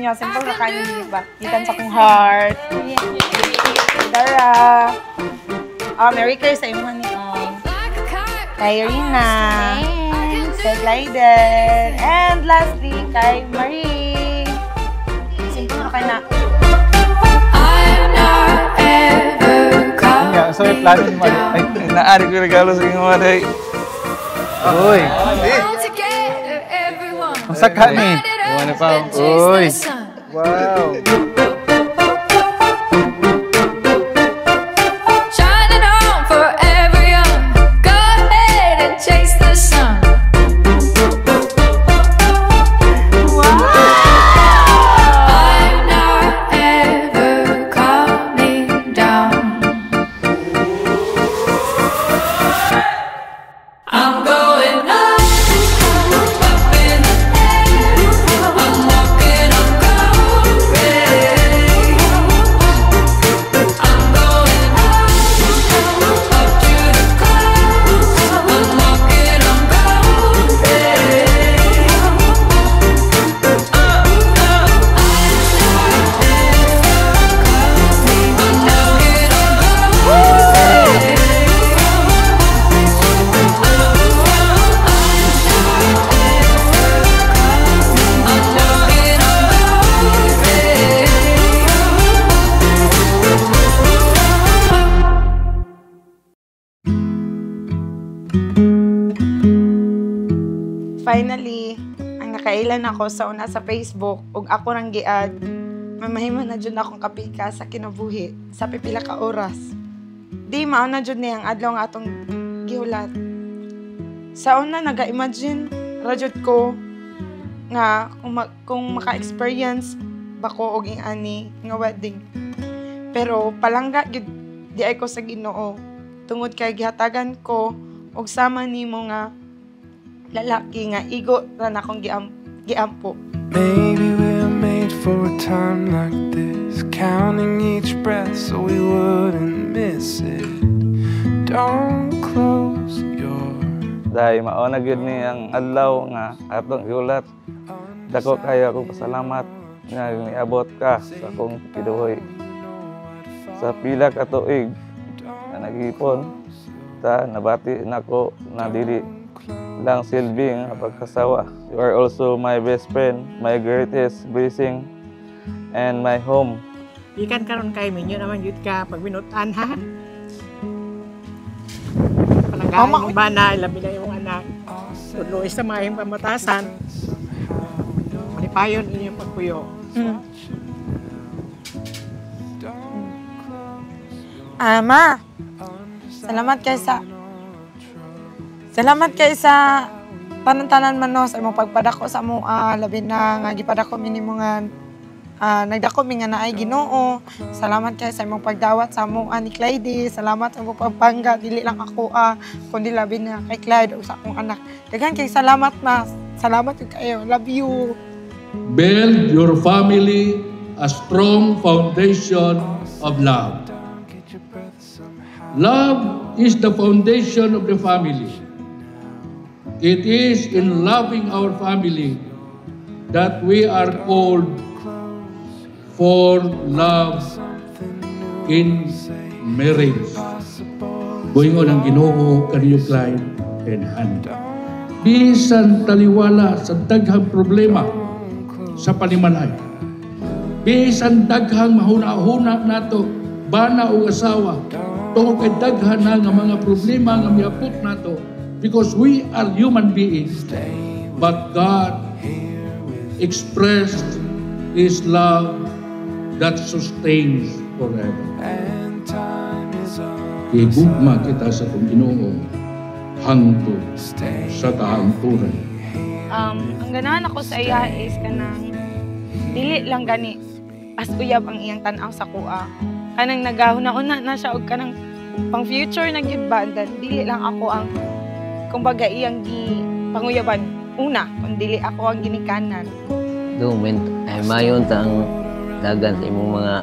niya. Simple na kanin ba? Gikan sa kong heart. Dara. Merry Christmas sa imo ni kay Rina. Kay Glyden. And lastly, kay Marie. Simple na kayo na. So, may plano ni Marie. Ay, naari ko regalo sa inyo, Marie. Uy. Ang saka ni. Iwan pa. Uy. Wow. Finally, ang nakailan ako sa una sa Facebook ug ako nang gi-add. Mamahimo na jud akong kapika sa kinabuhi sa pipila ka oras. Di mao na jud ni ang adlaw nga atong gihulat. Sa una naga-imagine ra jud ko nga kung maka-experience bako og ani nga wedding. Pero palangga gid di ay ko sa Ginoo tungod kay gihatagan ko og sama nimo nga lalaki nga igo ra na akong giampo. Maybe we're made for a time like this, counting each breath so we wouldn't miss it. Don't close your Dahil mauna gyud ni ang adlaw nga atong iulat. Dako kayo akong pasalamat nga niabot ka sa akong kiduhoy. Sa pila ka tuig na nag-ipon, nabati nako na dili lang silbing pagkasawa. You are also my best friend, my greatest blessing, and my home. Ikan karon kay minyo naman yun ka pagbinutan ha. Palanggaan yung bana, labi na yung anak. Tuloy sa mga yung pamatasan. Malipayon inyong pagpuyo. Ma, salamat kay sa tanan-tanan man no sa imong pagpadako sa amo labi na nga gipadako minimo nga nagdako mi nga naay Ginoo. Salamat kay sa imong pagdawat sa amo ni Clyde. Salamat sa imong pagpangga dili lang ako kundi labi na kay Clyde ug sa akong anak. Daghan kay salamat ma. Salamat jud kayo. Love you. Build your family a strong foundation of love. Love is the foundation of the family. It is in loving our family that we are called for love in marriage. Buingon ang Ginoo kaniyo Clyde and Hannah. Bisan taliwala sa daghang problema sa panimalay. Bisan daghang mahuna-huna nato bana o asawa tungod kay daghan na nga mga problema nga miabot nato. Because we are human beings, but God expressed His love that sustains forever. Igugma kita sa itong Ginoo hangtod sa kahangturan. Ang ganahan ako sa iya is kanang dili lang gani as uyab ang iyang tan-aw sa kuha. Kanang nagahuna-una na siya og kanang pang future na gyud ba, dili lang ako ang kumbaga iyang panguyaban una, kundi ako ang ginikanan. Doon, ay mayon ang dagan sa imong mga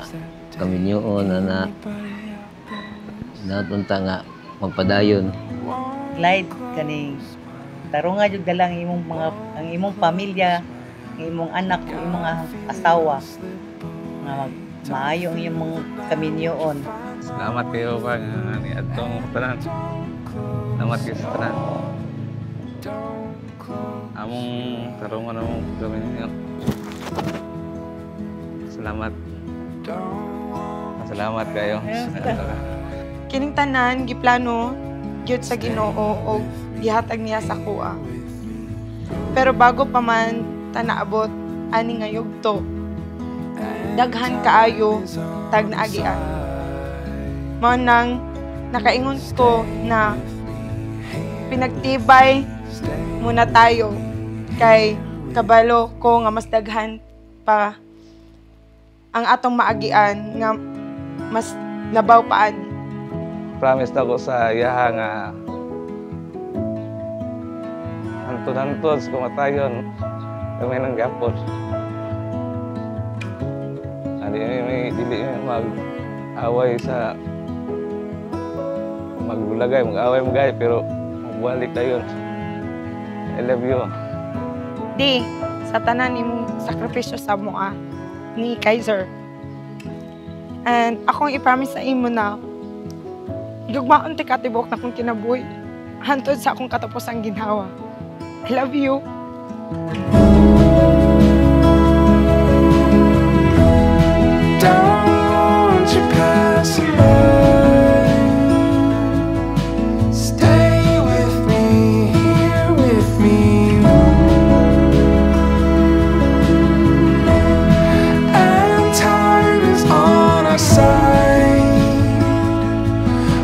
kaminyoon na natunta nga magpadayon. Clyde, kaning tarunga jud dalang ang imong pamilya imong anak, imong asawa nga maayo ang imong kaminyoon. Salamat kayo pa nga ni atong tanan. Salamat kayo sa tanan. Among tarungan among gawin niyo. Salamat. Salamat kayo. Kining tanan giplano gyud sa Ginoo o gihatag niya sa kuha. Pero bago pa man ta naabot ani nga yugto, daghan kaayo tag naagian. Mao nang nakaingon ko na pinagtibay muna tayo kay kabalo ko nga mas daghan pa ang atong maagian nga mas labaw paan. Promise na ko sa iyaha nga hantod-hantod sa kumatayon kami ng gapon. Dili mag-away sa mag-away magay pero magbalik tayo. I love you. Di, sa tanan nimong sakripisyo sa mua ni Kaiser. And akong i-promise sa imo na gugmaon ti katibok na kong kinabuhi hantod sa akong katapusang ginhawa. I love you. Don't you pass by. Stay with me, here with me. And time is on our side.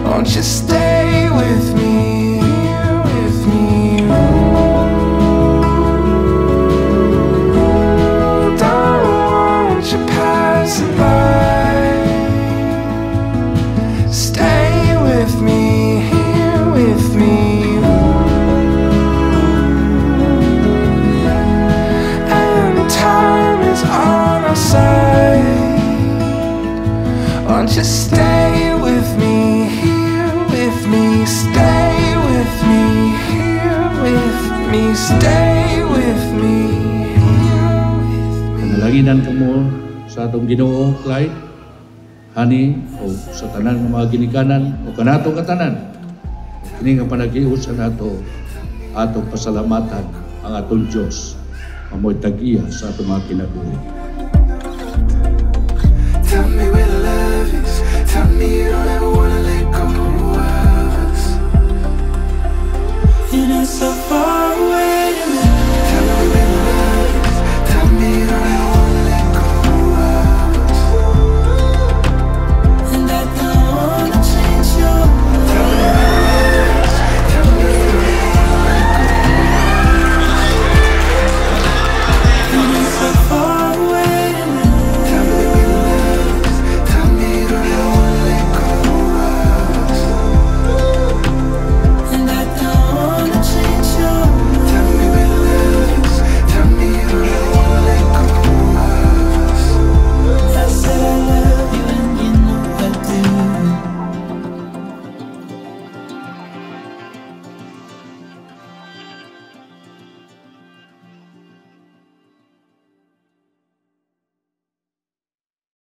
Won't you stay with me, here with me? Don't you pass by. Stay with me, here with me. And time is on our side. Won't you stay with me, here with me? Stay with me, here with me. Stay with me, here with me. Panalaginan ka mo sa atong Ginoo, Clyde, Honey, o sa tanan ng mga ginikanan, o kanato katanan. Kini nga panagiot sa nato, atong pasalamatan ang atong Diyos, amoy tag-iya sa atong mga kinabuhi. Tell me where the love is. Tell me you don't ever wanna let go of us. It is so far.